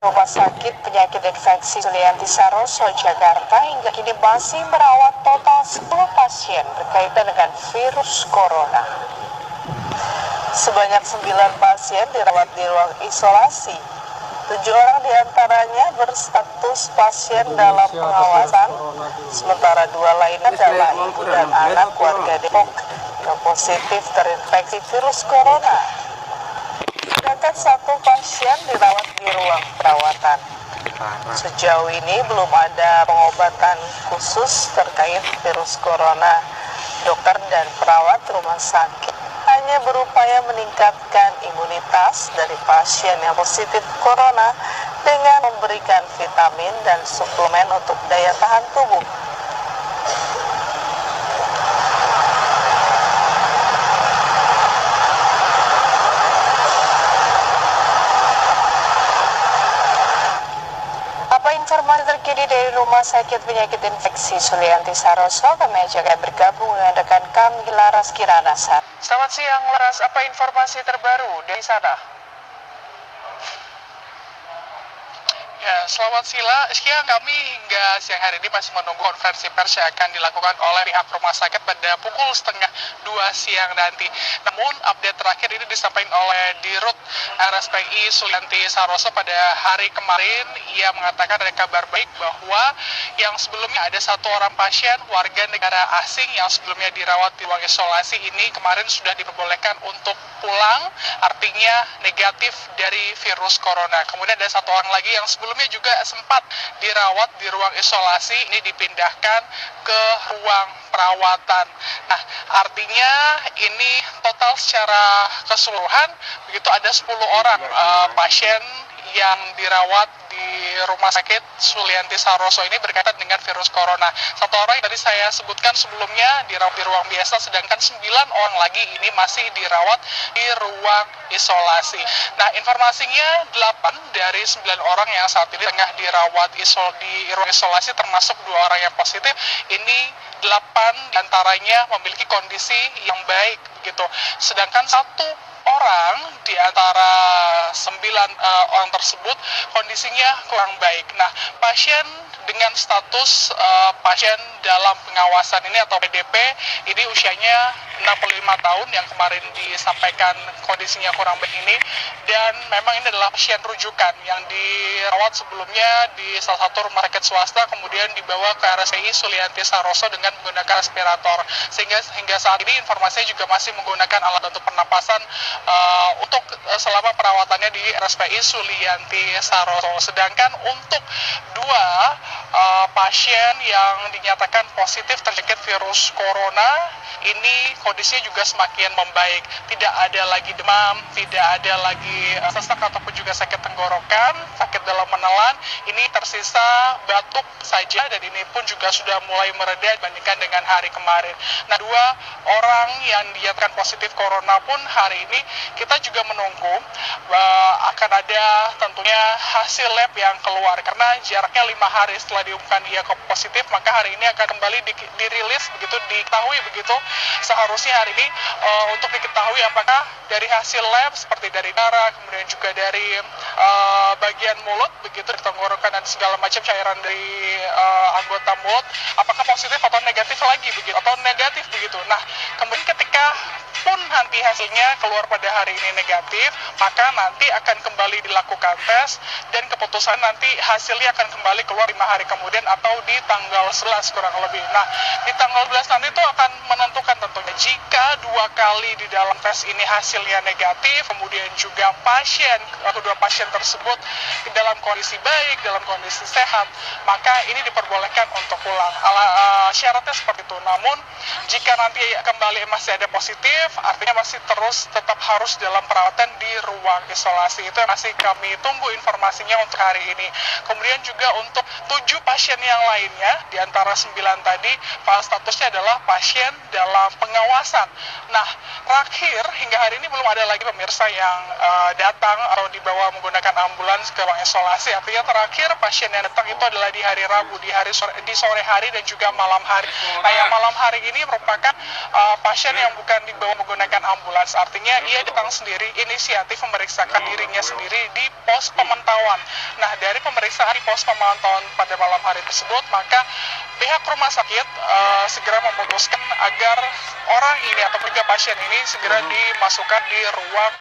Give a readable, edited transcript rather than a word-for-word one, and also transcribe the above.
Rumah Sakit Penyakit Infeksi Sulianti Saroso, Jakarta hingga kini masih merawat total 10 pasien berkaitan dengan virus corona. Sebanyak 9 pasien dirawat di ruang isolasi. 7 orang diantaranya berstatus pasien dalam pengawasan, sementara 2 lainnya adalah ibu dan anak warga Depok yang positif terinfeksi virus corona. Sedangkan 1 pasien dirawat di ruang perawatan. Sejauh ini belum ada pengobatan khusus terkait virus corona. Dokter dan perawat rumah sakit hanya berupaya meningkatkan imunitas dari pasien yang positif corona dengan memberikan vitamin dan suplemen untuk daya tahan tubuh. Informasi terkini dari Rumah Sakit Penyakit Infeksi Sulianti Saroso, kami ajak bergabung dengan rekan kami Laras Kirana. Selamat siang Laras, apa informasi terbaru dari sana? Ya, selamat siang. Kami hingga siang hari ini masih menunggu konferensi pers yang akan dilakukan oleh pihak rumah sakit pada pukul 1:30 siang nanti. Namun update terakhir ini disampaikan oleh Dirut RSPI Sulianti Saroso pada hari kemarin. Ia mengatakan ada kabar baik bahwa yang sebelumnya ada 1 orang pasien warga negara asing yang sebelumnya dirawat di ruang isolasi ini kemarin sudah diperbolehkan untuk pulang, artinya negatif dari virus corona. Kemudian ada 1 orang lagi yang sebelumnya juga sempat dirawat di ruang isolasi, ini dipindahkan ke ruang perawatan. Nah, artinya ini total secara keseluruhan begitu ada 10 orang pasien yang dirawat di Rumah Sakit Sulianti Saroso ini berkaitan dengan virus corona. 1 orang yang tadi saya sebutkan sebelumnya dirawat di ruang biasa, sedangkan 9 orang lagi ini masih dirawat di ruang isolasi. Nah, informasinya 8 dari 9 orang yang saat ini tengah dirawat di ruang isolasi termasuk 2 orang yang positif, ini 8 diantaranya memiliki kondisi yang baik begitu. Sedangkan 1 orang di antara 9 orang tersebut kondisinya kurang baik. Nah, pasien dengan status pasien dalam pengawasan ini atau PDP ini usianya 65 tahun yang kemarin disampaikan kondisinya kurang baik ini, dan memang ini adalah pasien rujukan yang dirawat sebelumnya di salah satu rumah sakit swasta kemudian dibawa ke RSPI Sulianti Saroso dengan menggunakan respirator, sehingga hingga saat ini informasinya juga masih menggunakan alat bantu pernapasan untuk selama perawatannya di RSPI Sulianti Saroso. Sedangkan untuk 2 pasien yang dinyatakan positif terjangkit virus corona ini kondisinya juga semakin membaik, tidak ada lagi demam, tidak ada lagi sesak ataupun juga sakit tenggorokan, sakit dalam menelan, ini tersisa batuk saja, dan ini pun juga sudah mulai mereda dibandingkan dengan hari kemarin. Nah, 2 orang yang dinyatakan positif corona pun hari ini kita juga menunggu akan ada tentunya hasil lab yang keluar, karena jaraknya 5 hari setelah diumumkan ia positif, maka hari ini akan kembali dirilis begitu, diketahui begitu. Seharusnya hari ini untuk diketahui apakah dari hasil lab seperti dari darah, kemudian juga dari bagian mulut begitu, tenggorokan dan segala macam cairan dari anggota mulut, apakah positif atau negatif lagi begitu, atau negatif begitu. Nah, kemudian ketika pun nanti hasilnya keluar pada hari ini negatif, maka nanti akan kembali dilakukan tes dan keputusan nanti hasilnya akan kembali keluar 5 hari kemudian atau di tanggal 11 kurang lebih. Nah, di tanggal 11 nanti itu akan menentukan tentunya jika 2 kali di dalam tes ini hasilnya negatif, kemudian juga kedua pasien tersebut dalam kondisi baik, dalam kondisi sehat, maka ini diperbolehkan untuk pulang. Syaratnya seperti itu. Namun jika nanti kembali masih ada positif, artinya masih terus tetap harus dalam perawatan di ruang isolasi. Itu yang masih kami tunggu informasinya untuk hari ini. Kemudian juga untuk 7 pasien yang lainnya di antara 9 tadi, statusnya adalah pasien dalam pengawasan pengawasan. Nah, terakhir hingga hari ini belum ada lagi pemirsa yang datang atau dibawa menggunakan ambulans ke ruang isolasi. Artinya terakhir pasien yang datang itu adalah di hari Rabu, di sore hari dan juga malam hari. Nah, yang malam hari ini merupakan pasien yang bukan dibawa menggunakan ambulans. Artinya ia datang sendiri, inisiatif memeriksakan dirinya sendiri di pos pemantauan. Nah, dari pemeriksaan di pos pemantauan pada malam hari tersebut, maka pihak rumah sakit segera memutuskan agar orang ini atau juga pasien ini segera dimasukkan di ruang